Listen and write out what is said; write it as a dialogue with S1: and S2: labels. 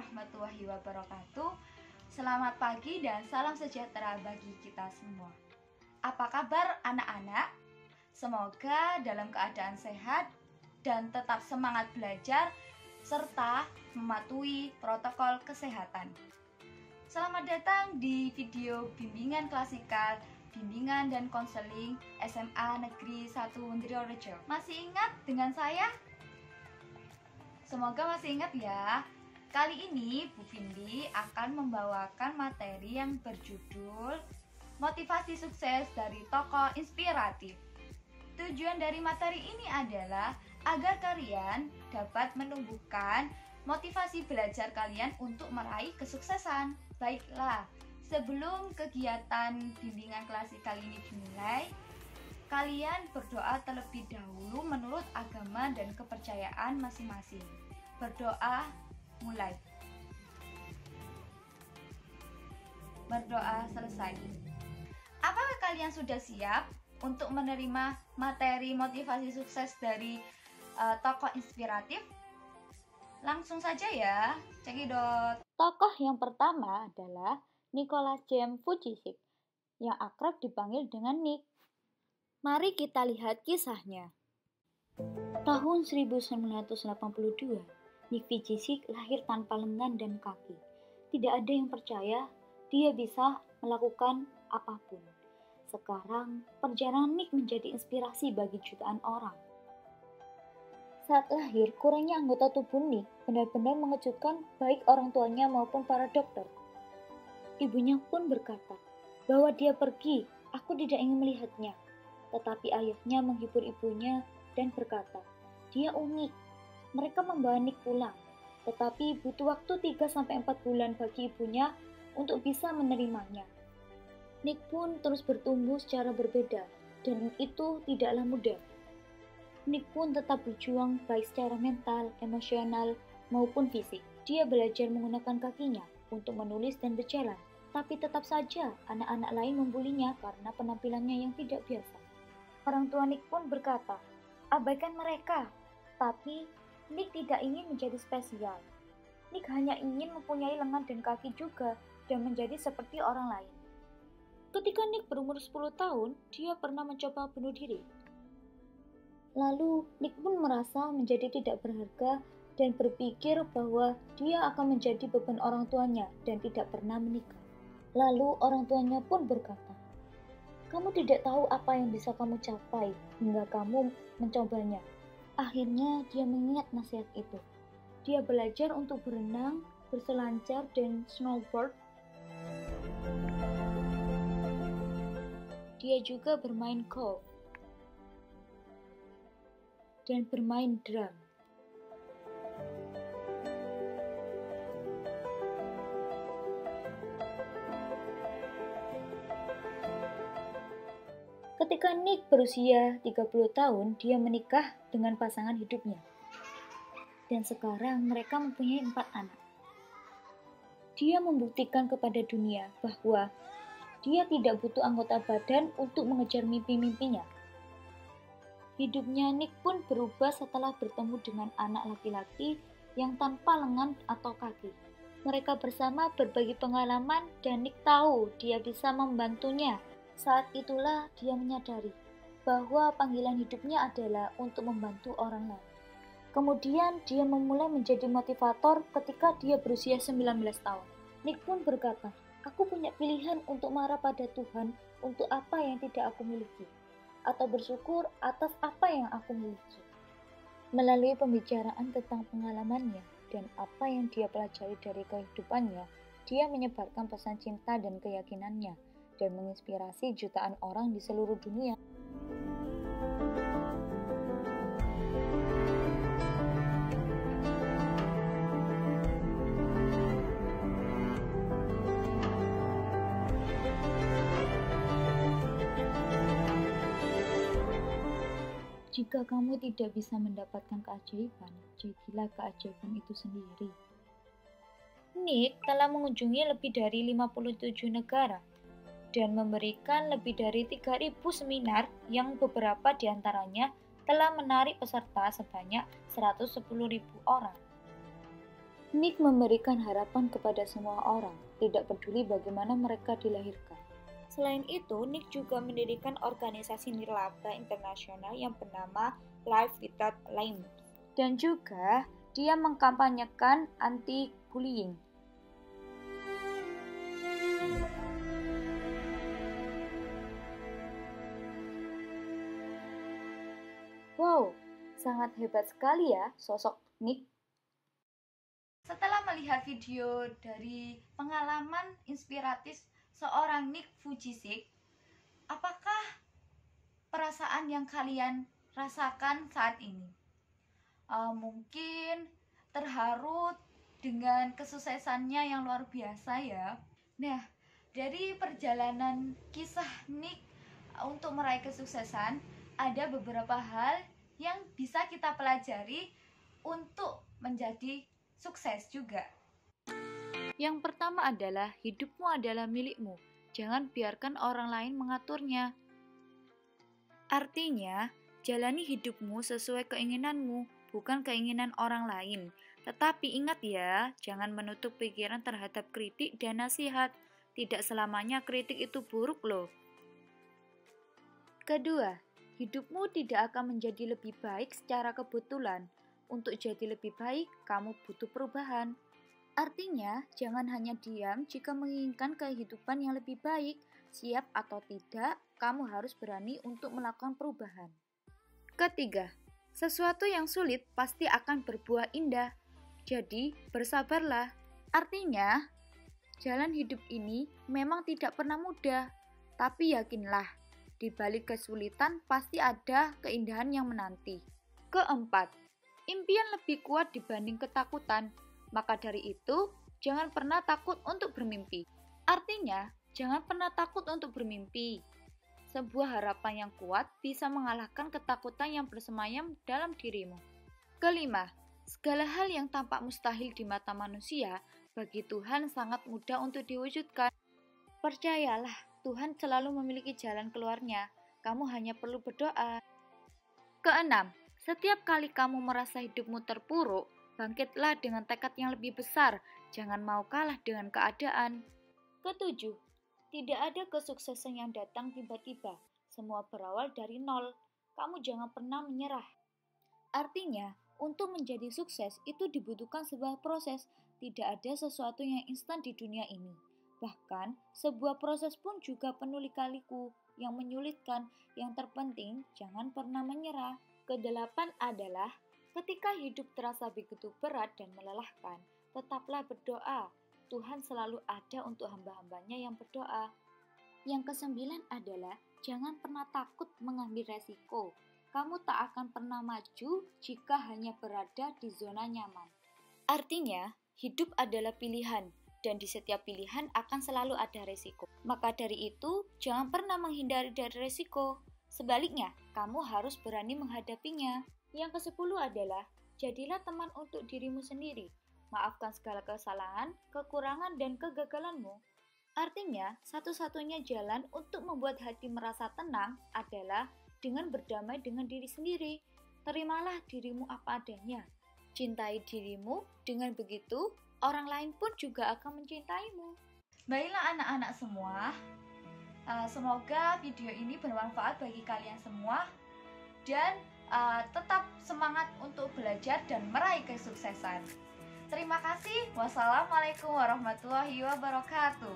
S1: warahmatullahi wabarakatuh. Selamat pagi dan salam sejahtera bagi kita semua. Apa kabar anak-anak? Semoga dalam keadaan sehat dan tetap semangat belajar serta mematuhi protokol kesehatan. Selamat datang di video bimbingan klasikal, bimbingan dan konseling SMA Negeri 1 Wondirorejo. Masih ingat dengan saya? Semoga masih ingat ya. Kali ini Bu Vindi akan membawakan materi yang berjudul Motivasi Sukses dari Tokoh Inspiratif. Tujuan dari materi ini adalah agar kalian dapat menumbuhkan motivasi belajar kalian untuk meraih kesuksesan. Baiklah, sebelum kegiatan bimbingan klasikal ini dimulai, kalian berdoa terlebih dahulu menurut agama dan kepercayaan masing-masing. Berdoa mulai. Berdoa selesai. Apakah kalian sudah siap untuk menerima materi motivasi sukses dari tokoh inspiratif? Langsung saja ya, cekidot.
S2: Tokoh yang pertama adalah Nicholas James Vujicic, yang akrab dipanggil dengan Nick. Mari kita lihat kisahnya. Tahun 1982, Nick Vujicic lahir tanpa lengan dan kaki. Tidak ada yang percaya dia bisa melakukan apapun. Sekarang, perjalanan Nick menjadi inspirasi bagi jutaan orang. Saat lahir, kurangnya anggota tubuh Nick benar-benar mengejutkan baik orang tuanya maupun para dokter. Ibunya pun berkata bahwa dia pergi, aku tidak ingin melihatnya. Tetapi ayahnya menghibur ibunya dan berkata, dia unik. Mereka membawa Nick pulang, tetapi butuh waktu 3-4 bulan bagi ibunya untuk bisa menerimanya. Nick pun terus bertumbuh secara berbeda, dan itu tidaklah mudah. Nick pun tetap berjuang baik secara mental, emosional, maupun fisik. Dia belajar menggunakan kakinya untuk menulis dan berjalan, tapi tetap saja anak-anak lain membulinya karena penampilannya yang tidak biasa. Orang tua Nick pun berkata, abaikan mereka, tapi Nick tidak ingin menjadi spesial. Nick hanya ingin mempunyai lengan dan kaki juga dan menjadi seperti orang lain. Ketika Nick berumur 10 tahun, dia pernah mencoba bunuh diri. Lalu Nick pun merasa menjadi tidak berharga dan berpikir bahwa dia akan menjadi beban orang tuanya dan tidak pernah menikah. Lalu orang tuanya pun berkata, kamu tidak tahu apa yang bisa kamu capai hingga kamu mencobanya. Akhirnya dia mengingat nasihat itu. Dia belajar untuk berenang, berselancar, dan snowboard. Dia juga bermain golf dan bermain drum. Ketika Nick berusia 30 tahun, dia menikah dengan pasangan hidupnya. Dan sekarang mereka mempunyai 4 anak. Dia membuktikan kepada dunia bahwa dia tidak butuh anggota badan untuk mengejar mimpi-mimpinya. Hidupnya Nick pun berubah setelah bertemu dengan anak laki-laki yang tanpa lengan atau kaki. Mereka bersama berbagi pengalaman dan Nick tahu dia bisa membantunya. Saat itulah dia menyadari bahwa panggilan hidupnya adalah untuk membantu orang lain. Kemudian dia memulai menjadi motivator ketika dia berusia 19 tahun. Nick pun berkata, aku punya pilihan untuk marah pada Tuhan untuk apa yang tidak aku miliki, atau bersyukur atas apa yang aku miliki. Melalui pembicaraan tentang pengalamannya dan apa yang dia pelajari dari kehidupannya, dia menyebarkan pesan cinta dan keyakinannya dan menginspirasi jutaan orang di seluruh dunia. Jika kamu tidak bisa mendapatkan keajaiban, jadilah keajaiban itu sendiri. Nick telah mengunjungi lebih dari 57 negara dan memberikan lebih dari 3.000 seminar yang beberapa diantaranya telah menarik peserta sebanyak 110.000 orang. Nick memberikan harapan kepada semua orang, tidak peduli bagaimana mereka dilahirkan. Selain itu, Nick juga mendirikan organisasi nirlaba internasional yang bernama Life Without Limits. Dan juga, dia mengkampanyekan anti-bullying. Wow, sangat hebat sekali ya sosok Nick.
S1: Setelah melihat video dari pengalaman inspiratif seorang Nick Vujicic, apakah perasaan yang kalian rasakan saat ini? Mungkin terharu dengan kesuksesannya yang luar biasa ya. Nah, dari perjalanan kisah Nick untuk meraih kesuksesan, ada beberapa hal yang bisa kita pelajari untuk menjadi sukses juga.
S2: Yang pertama adalah hidupmu adalah milikmu. Jangan biarkan orang lain mengaturnya. Artinya, jalani hidupmu sesuai keinginanmu, bukan keinginan orang lain. Tetapi ingat ya, jangan menutup pikiran terhadap kritik dan nasihat. Tidak selamanya kritik itu buruk loh. Kedua, hidupmu tidak akan menjadi lebih baik secara kebetulan. Untuk jadi lebih baik, kamu butuh perubahan. Artinya, jangan hanya diam jika menginginkan kehidupan yang lebih baik. Siap atau tidak, kamu harus berani untuk melakukan perubahan. Ketiga, sesuatu yang sulit pasti akan berbuah indah. Jadi, bersabarlah. Artinya, jalan hidup ini memang tidak pernah mudah. Tapi yakinlah, di balik kesulitan pasti ada keindahan yang menanti. Keempat, impian lebih kuat dibanding ketakutan. Maka dari itu, jangan pernah takut untuk bermimpi. Artinya, jangan pernah takut untuk bermimpi. Sebuah harapan yang kuat bisa mengalahkan ketakutan yang bersemayam dalam dirimu. Kelima, segala hal yang tampak mustahil di mata manusia, bagi Tuhan sangat mudah untuk diwujudkan. Percayalah, Tuhan selalu memiliki jalan keluarnya. Kamu hanya perlu berdoa. Keenam, setiap kali kamu merasa hidupmu terpuruk, bangkitlah dengan tekad yang lebih besar. Jangan mau kalah dengan keadaan. Ketujuh, tidak ada kesuksesan yang datang tiba-tiba. Semua berawal dari nol. Kamu jangan pernah menyerah. Artinya, untuk menjadi sukses itu dibutuhkan sebuah proses. Tidak ada sesuatu yang instan di dunia ini. Bahkan, sebuah proses pun juga penuh lika-liku yang menyulitkan. Yang terpenting, jangan pernah menyerah. Kedelapan adalah, ketika hidup terasa begitu berat dan melelahkan, tetaplah berdoa. Tuhan selalu ada untuk hamba-hambanya yang berdoa. Yang kesembilan adalah, jangan pernah takut mengambil resiko. Kamu tak akan pernah maju jika hanya berada di zona nyaman. Artinya, hidup adalah pilihan, dan di setiap pilihan akan selalu ada resiko. Maka dari itu, jangan pernah menghindari dari resiko. Sebaliknya, kamu harus berani menghadapinya. Yang ke-10 adalah, jadilah teman untuk dirimu sendiri. Maafkan segala kesalahan, kekurangan, dan kegagalanmu. Artinya, satu-satunya jalan untuk membuat hati merasa tenang adalah dengan berdamai dengan diri sendiri. Terimalah dirimu apa adanya. Cintai dirimu, dengan begitu, orang lain pun juga akan mencintaimu.
S1: Baiklah anak-anak semua, semoga video ini bermanfaat bagi kalian semua. Dan tetap semangat untuk belajar dan meraih kesuksesan. Terima kasih. Wassalamualaikum warahmatullahi wabarakatuh.